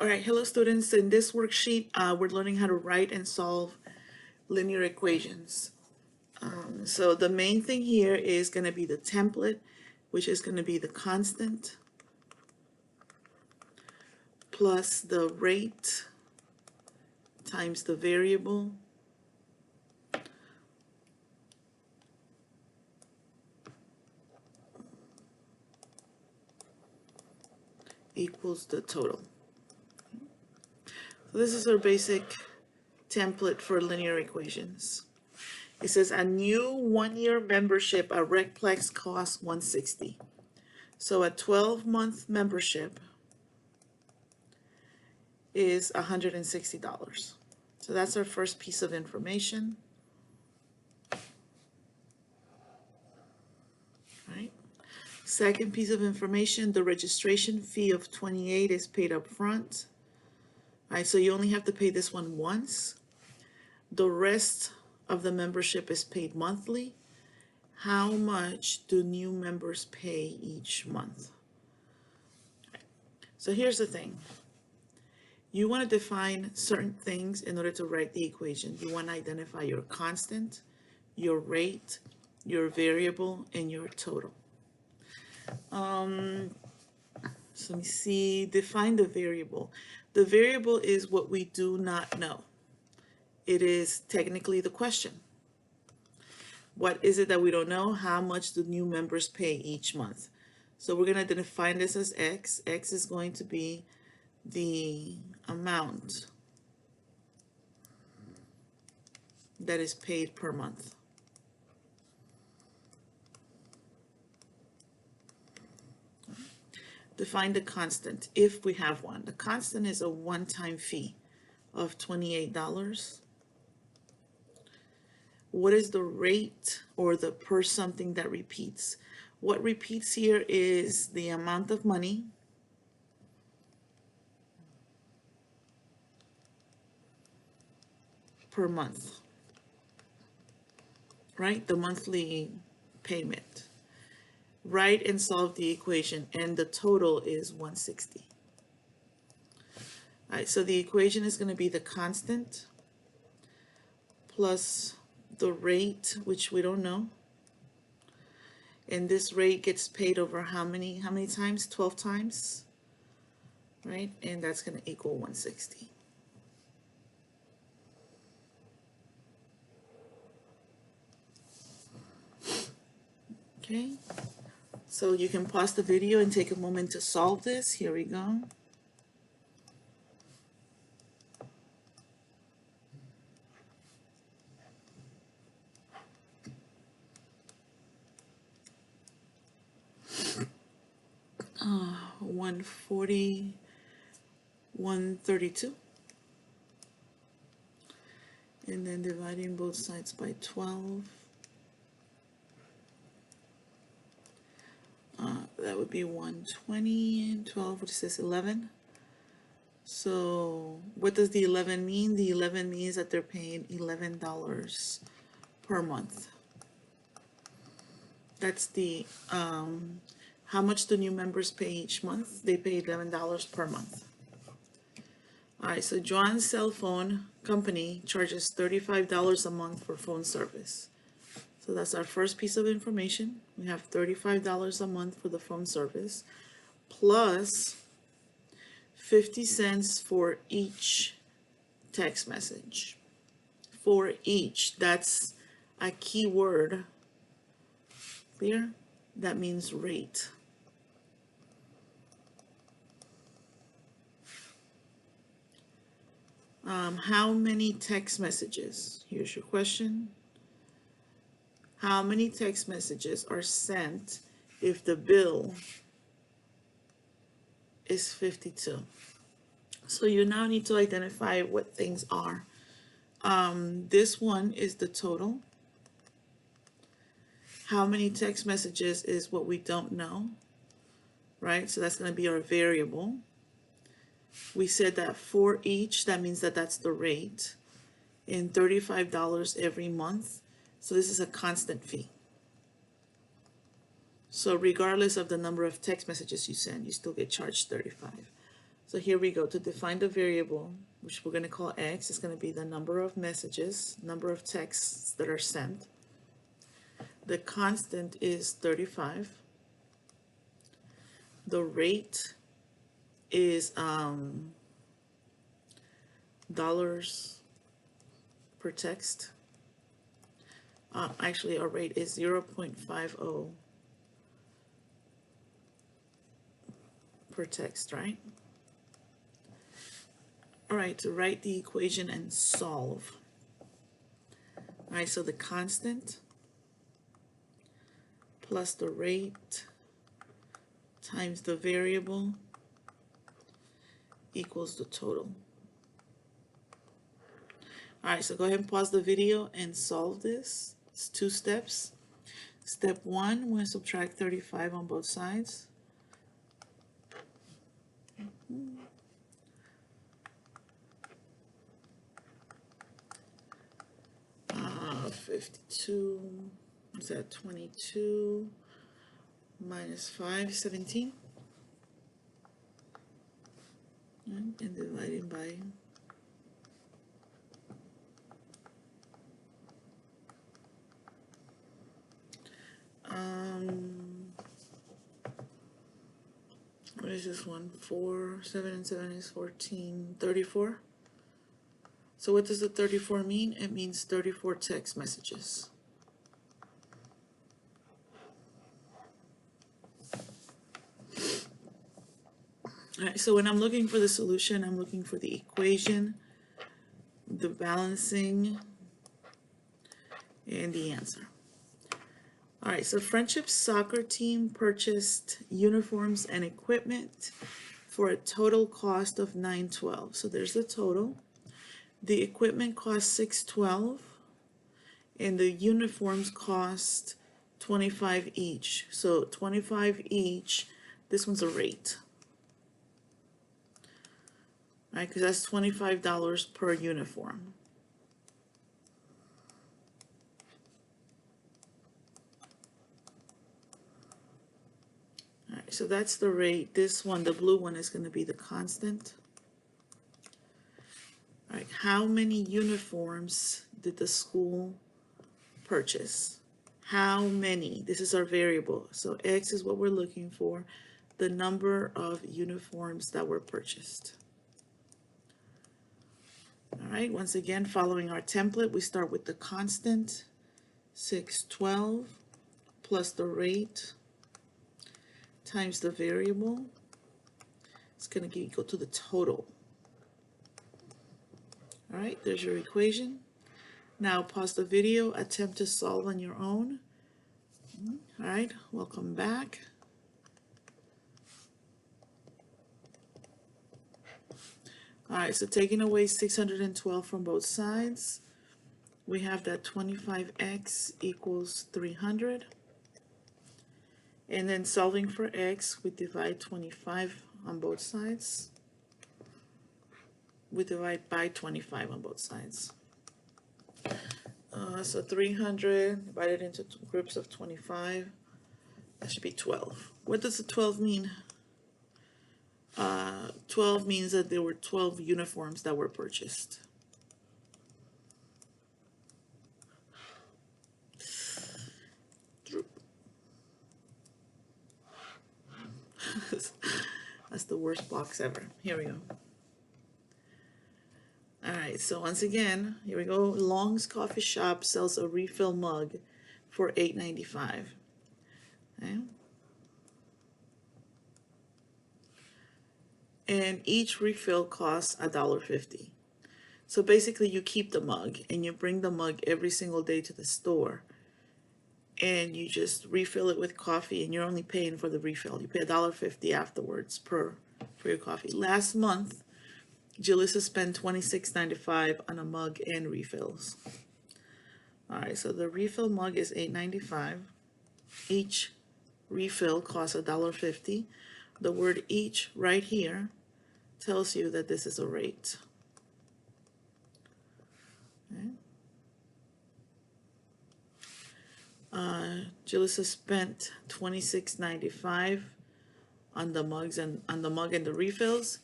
All right, hello students. In this worksheet, we're learning how to write and solve linear equations. So the main thing here is going to be the template, which is going to be the constant plus the rate times the variable equals the total. So this is our basic template for linear equations. It says a new one-year membership at RecPlex costs $160. So a 12-month membership is $160. So that's our first piece of information. Right. Second piece of information, the registration fee of $28 is paid up front. All right, so you only have to pay this one once. The rest of the membership is paid monthly. How much do new members pay each month? So here's the thing. You want to define certain things in order to write the equation. You want to identify your constant, your rate, your variable, and your total. So let me see, define the variable. The variable is what we do not know. It is technically the question. What is it that we don't know? How much do new members pay each month? So we're going to define this as X. X is going to be the amount that is paid per month. Define the constant, if we have one. The constant is a one-time fee of $28. What is the rate or the per something that repeats? What repeats here is the amount of money per month, right? The monthly payment. Write and solve the equation, and the total is 160. All right, so the equation is going to be the constant plus the rate, which we don't know. And this rate gets paid over how many times? 12 times, right? And that's going to equal 160. Okay, so you can pause the video and take a moment to solve this. Here we go. Uh, 140, 132. And then dividing both sides by 12. That would be 120 and 12, which says 11. So what does the 11 mean? The 11 means that they're paying $11 per month. That's the, how much do new members pay each month? They pay $11 per month. All right, so John's cell phone company charges $35 a month for phone service. So that's our first piece of information. We have $35 a month for the phone service, plus 50 cents for each text message. For each, that's a key word. Clear? That means rate. How many text messages? Here's your question. How many text messages are sent if the bill is 52? So you now need to identify what things are. This one is the total. How many text messages is what we don't know, right? So that's going to be our variable. We said that for each, that means that that's the rate, and $35 every month. So this is a constant fee. So regardless of the number of text messages you send, you still get charged $35. So here we go. To define the variable, which we're going to call X, is going to be the number of messages, number of texts that are sent. The constant is 35. The rate is dollars per text. Actually, our rate is 0.50 per text, right? All right, to write the equation and solve. All right, so the constant plus the rate times the variable equals the total. All right, so go ahead and pause the video and solve this. It's 2 steps. Step 1, we're going to subtract 35 on both sides. 52, is that 22 minus 5, 17. And dividing by what is this one? 4, 7 and 7 is 14, 34. So what does the 34 mean? It means 34 text messages. All right, so when I'm looking for the solution, I'm looking for the equation, the balancing, and the answer. All right, so Friendship's soccer team purchased uniforms and equipment for a total cost of $912. So there's the total. The equipment cost $612, and the uniforms cost $25 each. So $25 each. This one's a rate. All right, because that's $25 per uniform. All right, so that's the rate. This one, the blue one, is going to be the constant. All right, how many uniforms did the school purchase? How many? This is our variable. So X is what we're looking for, the number of uniforms that were purchased. All right, once again, following our template, we start with the constant, 612, plus the rate times the variable. It's going to equal to the total. All right, there's your equation. Now pause the video, attempt to solve on your own. All right, welcome back. All right, so taking away 612 from both sides, we have that 25x equals 300. And then solving for x, we divide 25 on both sides. We divide by 25 on both sides. So 300 divided into groups of 25, that should be 12. What does the 12 mean? 12 means that there were 12 uniforms that were purchased. That's the worst box ever. Here we go. All right, so once again, here we go. Long's Coffee Shop sells a refill mug for $8.95. Okay. And each refill costs $1.50. So basically you keep the mug and you bring the mug every single day to the store and you just refill it with coffee and you're only paying for the refill. You pay $1.50 afterwards for your coffee. Last month, Jalissa spent $26.95 on a mug and refills. All right, so the refill mug is $8.95. Each refill costs $1.50. The word each right here tells you that this is a rate. Okay. Jalissa spent $26.95 on the mugs and on the mug and the refills,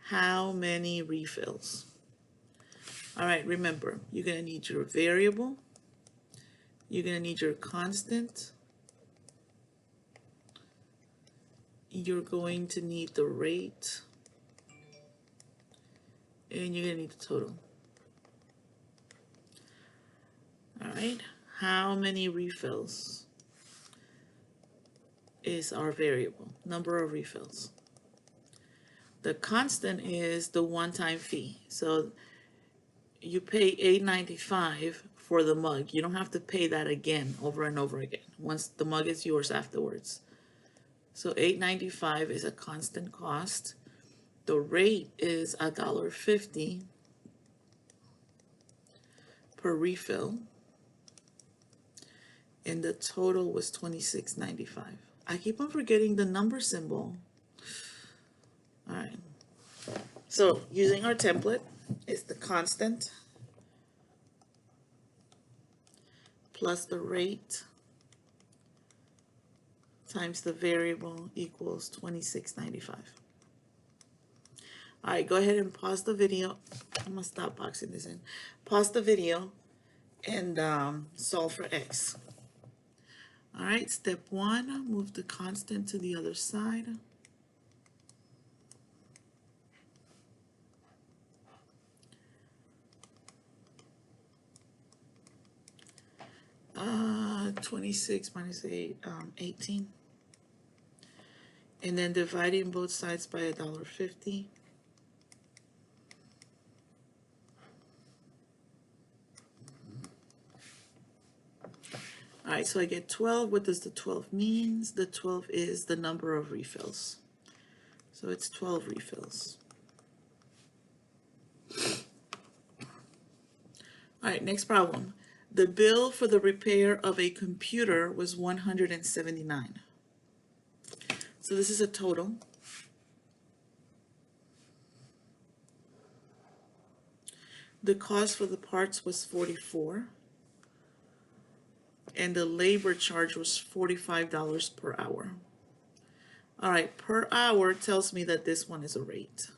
how many refills? All right, remember, you're gonna need your variable, you're gonna need your constant, you're going to need the rate, and you're gonna need the total. All right, how many refills is our variable, number of refills. The constant is the one-time fee. So you pay $8.95 for the mug. You don't have to pay that again over and over again once the mug is yours afterwards. So $8.95 is a constant cost. The rate is $1.50 per refill. And the total was $26.95. I keep on forgetting the number symbol. All right. So using our template, it's the constant plus the rate times the variable equals $26.95. All right, go ahead and pause the video. I'm gonna stop boxing this in. Pause the video and solve for X. All right, step 1, move the constant to the other side. Uh, 26 minus 8, 18. And then dividing both sides by $1.50. All right, so I get 12. What does the 12 mean? The 12 is the number of refills. So it's 12 refills. All right, next problem. The bill for the repair of a computer was $179. So this is a total. The cost for the parts was $44. And the labor charge was $45 per hour. All right, per hour tells me that this one is a rate.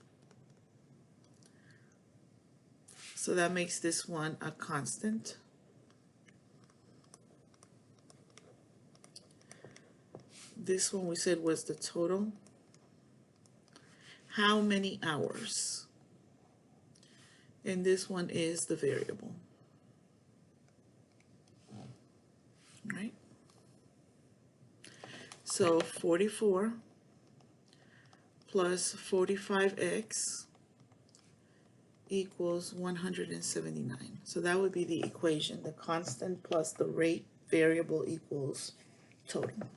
So that makes this one a constant. This one we said was the total. How many hours? And this one is the variable. All right. So 44 plus 45x equals 179. So that would be the equation. The constant plus the rate variable equals total.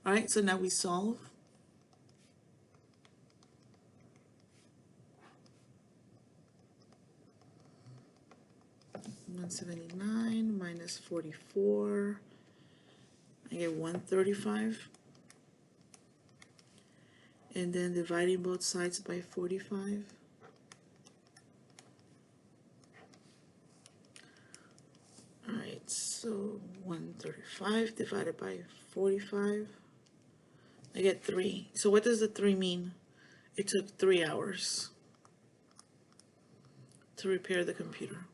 All right, so now we solve. $179 minus 44. I get 135. And then dividing both sides by 45. All right, so 135 divided by 45. I get 3. So what does the 3 mean? It took 3 hours to repair the computer.